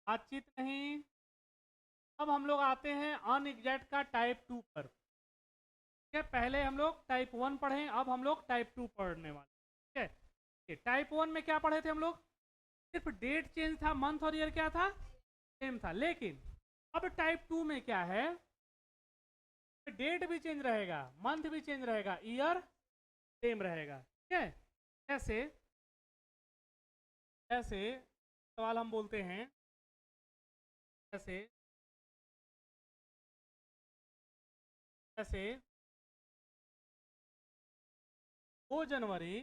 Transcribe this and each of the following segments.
बातचीत नहीं। अब हम लोग आते हैं अनएग्जैक्ट का टाइप 2 पर। ठीक है, पहले हम लोग टाइप 1 पढ़े, अब हम लोग टाइप 2 पढ़ने वाले। ठीक है, टाइप 1 में क्या पढ़े थे हम लोग? सिर्फ डेट चेंज था, मंथ और ईयर क्या था? सेम था। लेकिन अब टाइप 2 में क्या है? डेट भी चेंज रहेगा, मंथ भी चेंज रहेगा, ईयर सेम रहेगा। ठीक है, ऐसे ऐसे सवाल हम बोलते हैं, ऐसे ऐसे 2 जनवरी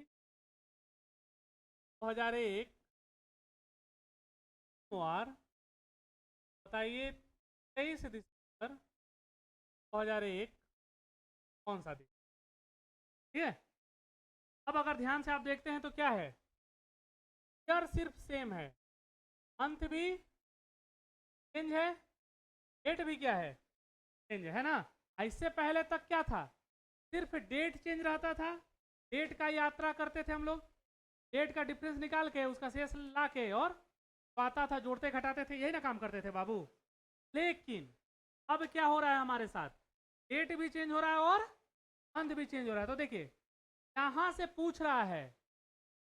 2001 सोमवार, बताइए 23 दिसंबर 2001 कौन सा दिन? ठीक है, अब अगर ध्यान से आप देखते हैं तो क्या है? ईयर सिर्फ सेम है, मंथ भी चेंज है, डेट भी क्या है? चेंज है ना। इससे पहले तक क्या था? सिर्फ डेट चेंज रहता था, डेट का यात्रा करते थे हम लोग, डेट का डिफरेंस निकाल के उसका शेष ला के और पाता था, जोड़ते घटाते थे, यही ना काम करते थे बाबू। लेकिन अब क्या हो रहा है हमारे साथ? डेट भी चेंज हो रहा है और मंथ भी चेंज हो रहा है। तो देखिए, यहां से पूछ रहा है,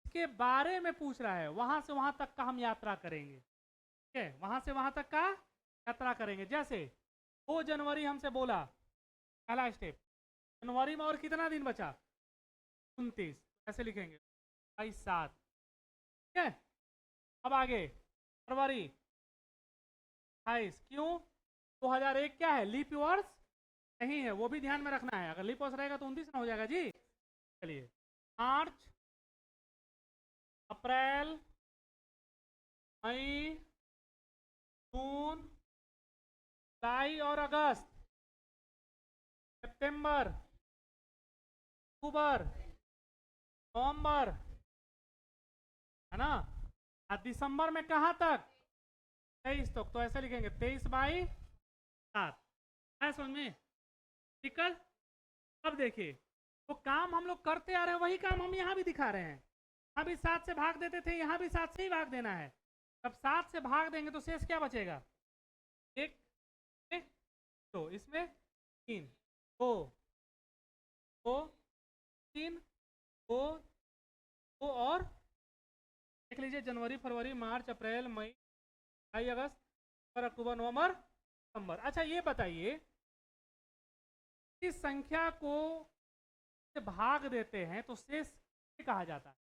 इसके बारे में पूछ रहा है, वहां से वहां तक का हम यात्रा करेंगे। ठीक है, वहां से वहां तक का यात्रा करेंगे। जैसे 2 जनवरी हमसे बोला, पहला स्टेप, जनवरी में और कितना दिन बचा? 29। ऐसे लिखेंगे 22/7। ठीक है, अब आगे फरवरी 28। क्यों? 2001 क्या है? लीप वर्ष नहीं है, वो भी ध्यान में रखना है। अगर लीप वर्ष रहेगा तो 29 ना हो जाएगा जी। चलिए, मार्च, अप्रैल, मई, जून, जुलाई और अगस्त, सितंबर, अक्टूबर, नवंबर, है ना। और दिसंबर में कहाँ तक? 23 तक। तो ऐसे लिखेंगे 23/7। है समझ में? दिक्कत? अब देखिए, वो काम हम लोग करते आ रहे हैं, वही काम हम यहाँ भी दिखा रहे हैं। यहाँ भी 7 से भाग देते थे, यहाँ भी 7 से ही भाग देना है। अब 7 से भाग देंगे तो शेष क्या बचेगा? एक, दो, इसमें 3, दो, दो, 3, दो, दो और देख लीजिए, जनवरी, फरवरी, मार्च, अप्रैल, मई, जुलाई, अगस्त, अक्टूबर, नवंबर, दिसंबर। अच्छा ये बताइए, इस संख्या को से भाग देते हैं तो शेष कहा जाता है?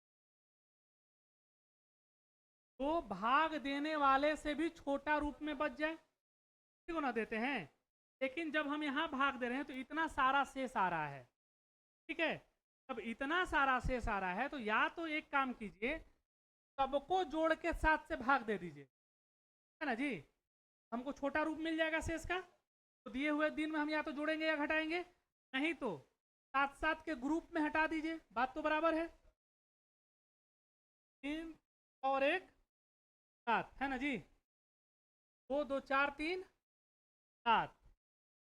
तो भाग देने वाले से भी छोटा रूप में बच जाए, किसी को ना देते हैं। लेकिन जब हम यहाँ भाग दे रहे हैं तो इतना सारा शेष आ रहा है। ठीक है, अब इतना सारा शेष आ रहा है तो या तो एक काम कीजिए, सबको जोड़ के 7 से भाग दे दीजिए, है ना जी। हमको छोटा रूप मिल जाएगा शेष का। तो दिए हुए दिन में हम या तो जोड़ेंगे या घटाएंगे, नहीं तो 7 7 के ग्रुप में हटा दीजिए। बात तो बराबर है। 3 और 1 7, है ना जी। 2 2 4 3 7,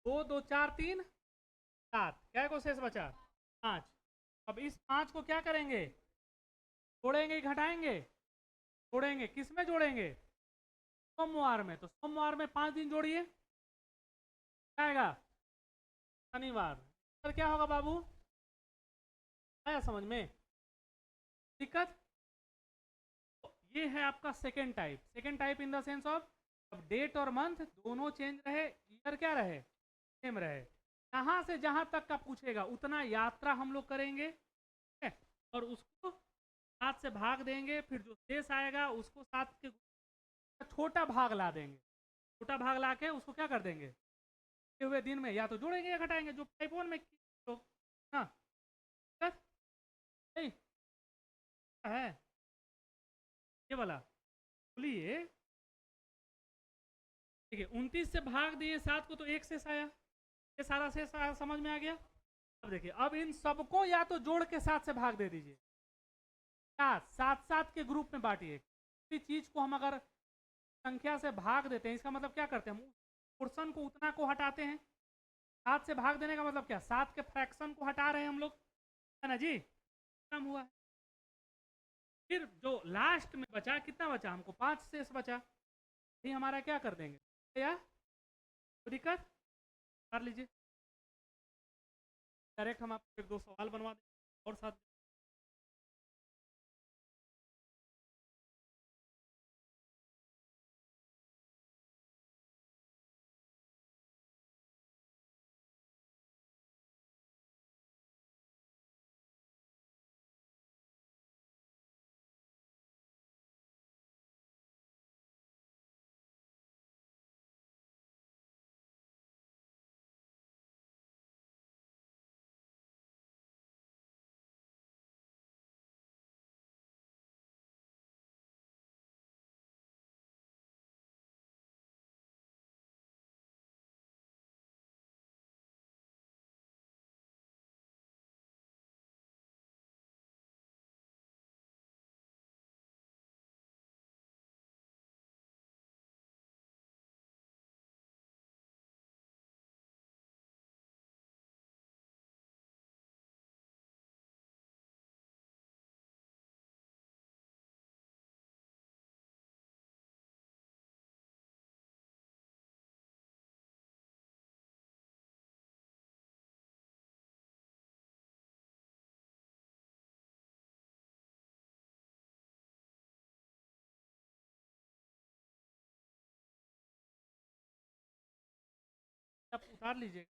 2 2 4 3 7, क्या को शेष बचा? 5। अब इस 5 को क्या करेंगे? जोड़ेंगे घटाएंगे? जोड़ेंगे। किस में जोड़ेंगे? सोमवार में। तो सोमवार में 5 दिन जोड़िए, क्या आएगा? शनिवार। सर क्या होगा बाबू? आया समझ में? दिक्कत? तो ये है आपका second type. Second type in the sense of, अब डेट और मंथ दोनों चेंज रहे, ईयर क्या रहे? सेम रहे। यहाँ से जहां तक का पूछेगा उतना यात्रा हम लोग करेंगे, ठीक है? और उसको 7 से भाग देंगे, फिर जो शेष आएगा उसको 7 के छोटा भाग ला देंगे। छोटा भाग ला के उसको क्या कर देंगे? हुए दिन में या तो जोड़ेंगे या घटाएंगे, जो टाइप 1 में तो हाँ नहीं है ये वाला। बोलिए, ठीक है, 29 से भाग दिए 7 को तो एक शेष आया, ये सारा शेष समझ में आ गया। अब देखिए, अब इन सबको या तो जोड़ के 7 से भाग दे दीजिए, 7 7 के ग्रुप में बांटिए। किसी चीज को हम अगर संख्या से भाग देते हैं, इसका मतलब क्या करते हैं? हम पोर्शन को उतना को हटाते हैं। 7 से भाग देने का मतलब क्या? 7 के फ्रैक्शन को हटा रहे हैं हम लोग, है ना जी। कम हुआ है। फिर जो लास्ट में बचा, कितना बचा? हमको 5 शेष बचा। ये हमारा क्या कर देंगे या कोई दिक्कत कर लीजिए। डायरेक्ट हम आपको एक दो सवाल बनवा देंगे और साथ आप उतार लीजिए।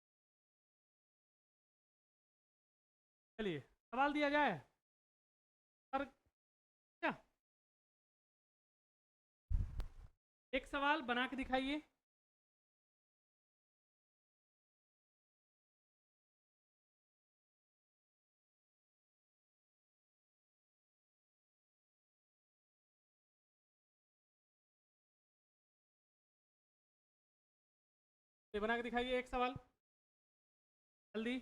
चलिए सवाल दिया जाए सर। क्या एक सवाल बना के दिखाइए। ये बना के दिखाइए एक सवाल जल्दी।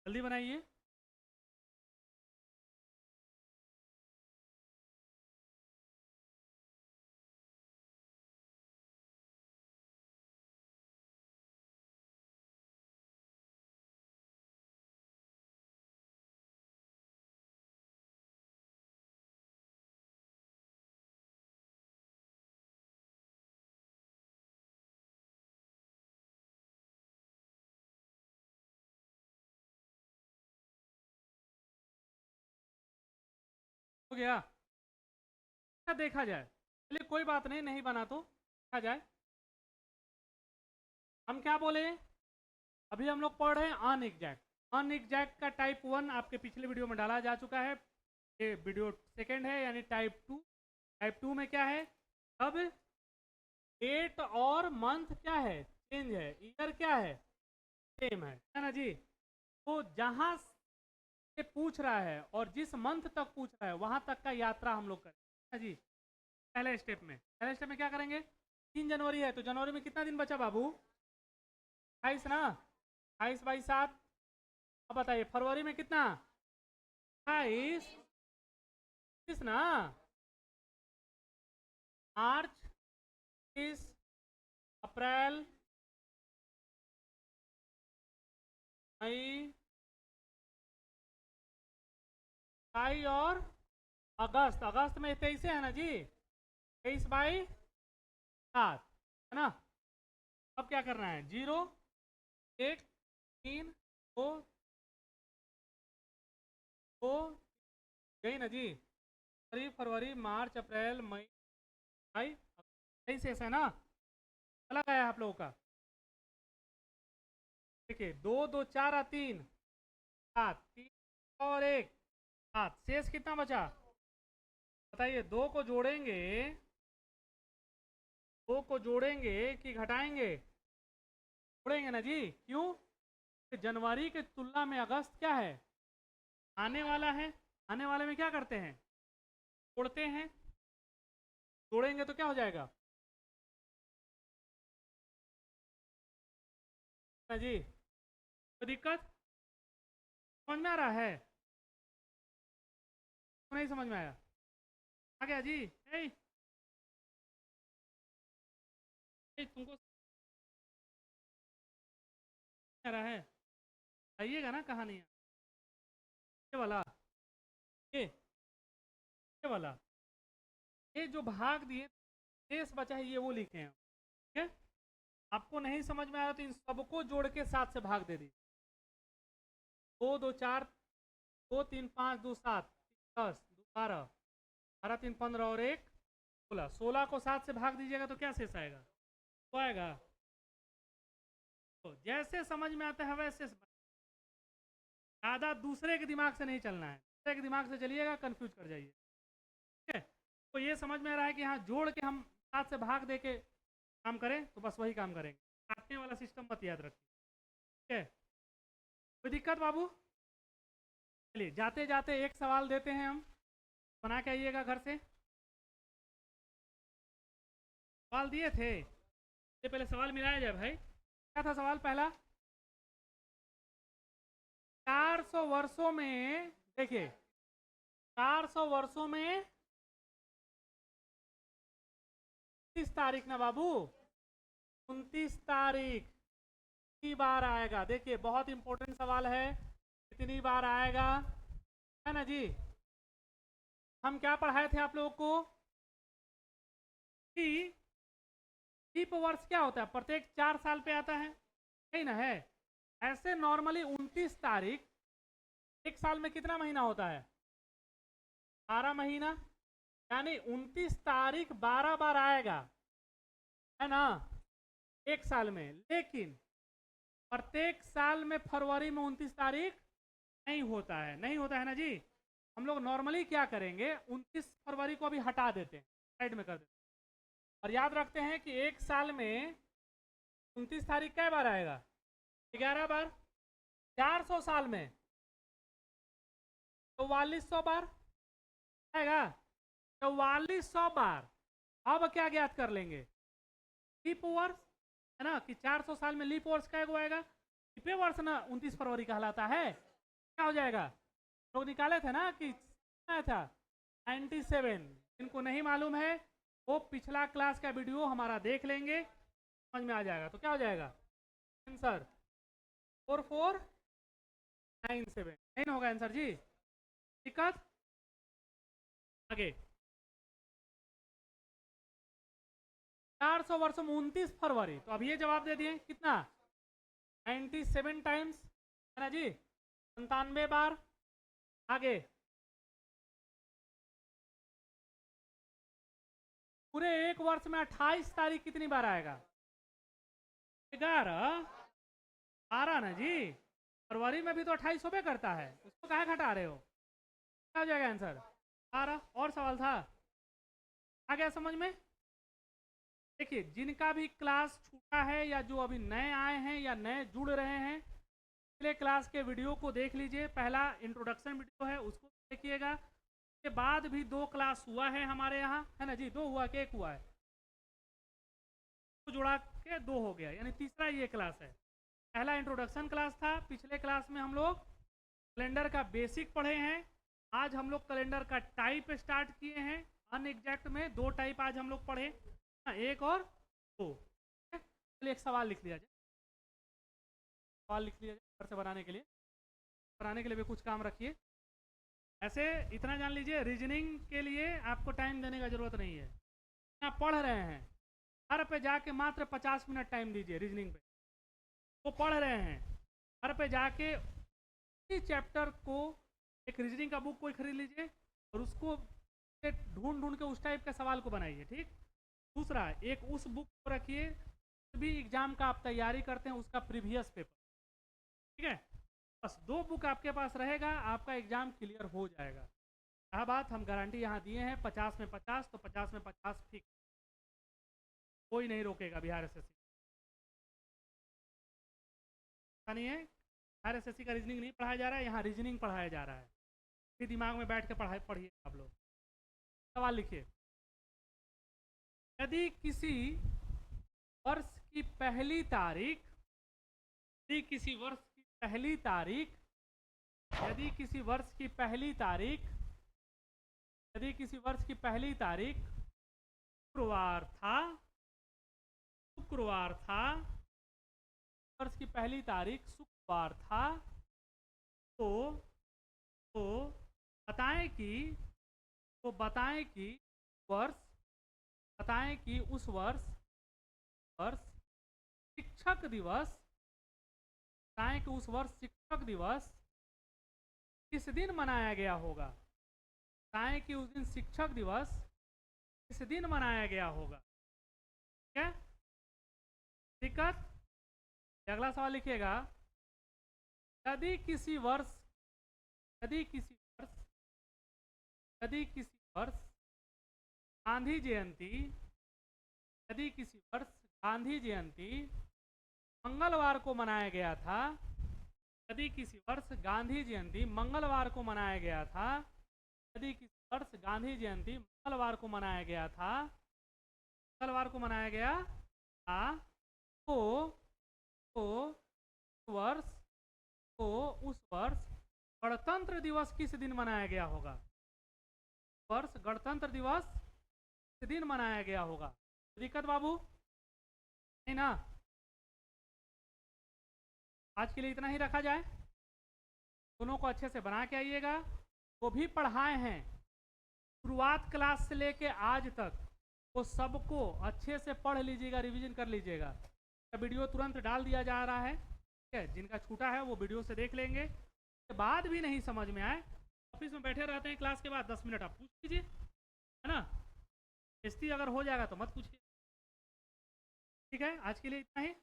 जल्दी बनाइए। हो गया। क्या देखा जाए। चलिए कोई बात नहीं, नहीं बना तो देखा जाए। हम क्या बोले, अभी हम लोग पढ़ रहे हैं अनएग्जैक्ट। अनएग्जैक्ट का टाइप 1 आपके पिछले वीडियो में डाला जा चुका है। ये वीडियो सेकंड है यानी टाइप 2। टाइप 2 में क्या है, अब डेट और मंथ क्या है चेंज है, ईयर क्या है सेम है ना जी। तो जहां से पूछ रहा है और जिस मंथ तक पूछ रहा है वहां तक का यात्रा हम लोग करें ना जी। पहले स्टेप में क्या करेंगे? 3 जनवरी है तो जनवरी में कितना दिन बचा बाबू? 28 ना। 28/7। अब बताइए फरवरी में कितना? 28 30 ना। मार्च 30, अप्रैल, मई, जुलाई और अगस्त। अगस्त में 23 है ना जी। 23/7 है ना। अब क्या करना है? 0 1 3 2 2 यही ना जी। फरवरी मार्च अप्रैल मई जुलाई, यही शेष है ना। चला गया आप लोगों का। देखिए 2 2 4 3 7 3 और 1 7 शेष कितना बचा? बताइए। दो को जोड़ेंगे कि घटाएंगे? जोड़ेंगे ना जी। क्यों? कि जनवरी की तुलना में अगस्त क्या है? आने वाला है। आने वाले में क्या करते हैं? जोड़ते हैं। जोड़ेंगे तो क्या हो जाएगा ना जी? तो दिक्कत समझ में आ रहा है? तो नहीं समझ में आया? आ गया जी। ए, तुमको समझ आ रहा है? आइएगा ना कहानी। ये वाला, ये वाला, ये जो भाग दिए शेष बचा है ये वो लिखे हैं। ठीक है। आपको नहीं समझ में आ रहा तो इन सबको जोड़ के 7 से भाग दे दीजिए। 2 2 4 2 3 5 2 7 10 12 12 3 15 और 1 16। 16 को 7 से भाग दीजिएगा तो क्या शेष आएगा? तो आएगा। तो जैसे समझ में आता है वैसे ज़्यादा दूसरे के दिमाग से नहीं चलना है। दूसरे के दिमाग से चलिएगा कंफ्यूज कर जाइए। ठीक है। तो ये समझ में आ रहा है कि हाँ जोड़ के हम 7 से भाग दे के काम करें तो बस वही काम करेंगे। काटने वाला सिस्टम मत याद रखिए। ठीक है। कोई दिक्कत बाबू? चलिए जाते जाते एक सवाल देते हैं हम, बना के आइएगा घर से। सवाल दिए थे ये, पहले सवाल मिलाया जाए भाई। क्या था सवाल पहला? 400 वर्षों में, देखिए 400 वर्षों में 29 तारीख ना बाबू, 29 तारीख कितनी बार आएगा? देखिए बहुत इंपॉर्टेंट सवाल है। कितनी बार आएगा है ना जी। हम क्या पढ़ाए थे आप लोगों को कि लीप वर्ष क्या होता है? प्रत्येक 4 साल पे आता है, सही ना है। ऐसे नॉर्मली 29 तारीख एक साल में कितना महीना होता है? 12 महीना। यानी 29 तारीख 12 बार आएगा, है ना, एक साल में। लेकिन प्रत्येक साल में फरवरी में 29 तारीख नहीं होता है। नहीं होता है ना जी। हम लोग नॉर्मली क्या करेंगे? 29 फरवरी को अभी हटा देते हैं, साइड में कर देते हैं। और याद रखते हैं कि एक साल में 29 तारीख कै बार आएगा? 11 बार। 400 साल में 4400 बार आएगा। 4400 बार। अब क्या ज्ञात कर लेंगे? लीप वर्ष, है ना, कि 400 साल में लीप वर्ष क्या आएगा? लीप वर्ष ना 29 फरवरी कहलाता है। क्या हो जाएगा? लोग निकाले थे ना कि कितना था? 97। जिनको नहीं मालूम है वो पिछला क्लास का वीडियो हमारा देख लेंगे, समझ में आ जाएगा। तो क्या हो जाएगा आंसर? 4497। नहीं होगा आंसर जी। दिक्कत? आगे 400 वर्षों में 29 फरवरी, तो अब ये जवाब दे दिए कितना? 97 टाइम्स, है ना जी, 97 बार। आगे पूरे एक वर्ष में 28 तारीख कितनी बार आएगा? 11 12 ना जी। फरवरी में भी तो 28 होबे करता है, उसको काहे घटा रहे हो? क्या हो जाएगा आंसर? 12। और सवाल था? आ गया समझ में? देखिए जिनका भी क्लास छूटा है या जो अभी नए आए हैं या नए जुड़ रहे हैं, पिछले क्लास के वीडियो को देख लीजिए। पहला इंट्रोडक्शन वीडियो है, उसको देखिएगा। उसके बाद भी 2 क्लास हुआ है हमारे यहाँ, है ना जी? 2 हुआ कि 1 हुआ है? तो जुड़ा के 2 हो गया, यानी तीसरा ये क्लास है। पहला इंट्रोडक्शन क्लास था। पिछले क्लास में हम लोग कैलेंडर का बेसिक पढ़े हैं। आज हम लोग कैलेंडर का टाइप स्टार्ट किए हैं। अनएग्जैक्ट में 2 टाइप आज हम लोग पढ़े, 1 और 2। चलिए एक सवाल लिख लिया जाए, सवाल लिख लिया जाए घर से बनाने के लिए भी कुछ काम रखिए। ऐसे इतना जान लीजिए, रीजनिंग के लिए आपको टाइम देने का जरूरत नहीं है। आप पढ़ रहे हैं, घर पे जाके मात्र 50 मिनट टाइम दीजिए रीजनिंग पे। वो पढ़ रहे हैं, घर पे जाके इसी चैप्टर को, एक रीजनिंग का बुक कोई खरीद लीजिए और उसको ढूंढ ढूंढ के उस टाइप के सवाल को बनाइए, ठीक। दूसरा, एक उस बुक को रखिए भी एग्जाम का आप तैयारी करते हैं, उसका प्रीवियस पेपर, ठीक है। बस 2 बुक आपके पास रहेगा, आपका एग्जाम क्लियर हो जाएगा। यह बात हम गारंटी यहाँ दिए हैं। 50 में 50 तो 50 में 50 फिक्स, कोई नहीं रोकेगा बिहार एसएससी। नहीं है, बिहार एसएससी का रीजनिंग नहीं पढ़ाया जा रहा है, यहाँ रीजनिंग पढ़ाया जा रहा है। फिर दिमाग में बैठ के पढ़िए आप लोग। सवाल लिखिए, यदि किसी वर्ष की पहली तारीख, यदि किसी वर्ष की पहली तारीख, यदि किसी वर्ष की पहली तारीख, यदि किसी वर्ष की पहली तारीख शुक्रवार था, शुक्रवार था, वर्ष की पहली तारीख शुक्रवार था, तो बताएं कि, तो बताएं कि वर्ष, बताएं कि उस वर्ष शिक्षक दिवस, बताएं कि उस वर्ष शिक्षक दिवस किस दिन मनाया गया होगा। बताएं कि उस दिन शिक्षक दिवस किस दिन मनाया गया होगा, ठीक है। दिक्कत? अगला सवाल लिखिएगा, यदि किसी वर्ष, यदि किसी वर्ष, यदि किसी वर्ष गांधी जयंती, यदि किसी वर्ष गांधी जयंती मंगलवार को मनाया गया था, यदि किसी वर्ष गांधी जयंती मंगलवार को मनाया गया था, यदि किसी वर्ष गांधी जयंती मंगलवार को मनाया गया था, मंगलवार को मनाया गया था, तो वर्ष, तो उस वर्ष गणतंत्र दिवस किस दिन मनाया गया होगा। वर्ष गणतंत्र दिवस किस दिन मनाया गया होगा। दिक्कत बाबू? नहीं ना? आज के लिए इतना ही रखा जाए। दोनों को अच्छे से बना के आइएगा। वो भी पढ़ाए हैं शुरुआत क्लास से लेके आज तक, वो सबको अच्छे से पढ़ लीजिएगा, रिवीजन कर लीजिएगा। वीडियो तुरंत डाल दिया जा रहा है, ठीक है। जिनका छूटा है वो वीडियो से देख लेंगे। उसके बाद भी नहीं समझ में आए, ऑफिस में बैठे रहते हैं, क्लास के बाद 10 मिनट आप पूछ लीजिए, है ना। बेइज्जती अगर हो जाएगा तो मत पूछिए, ठीक है। आज के लिए इतना ही।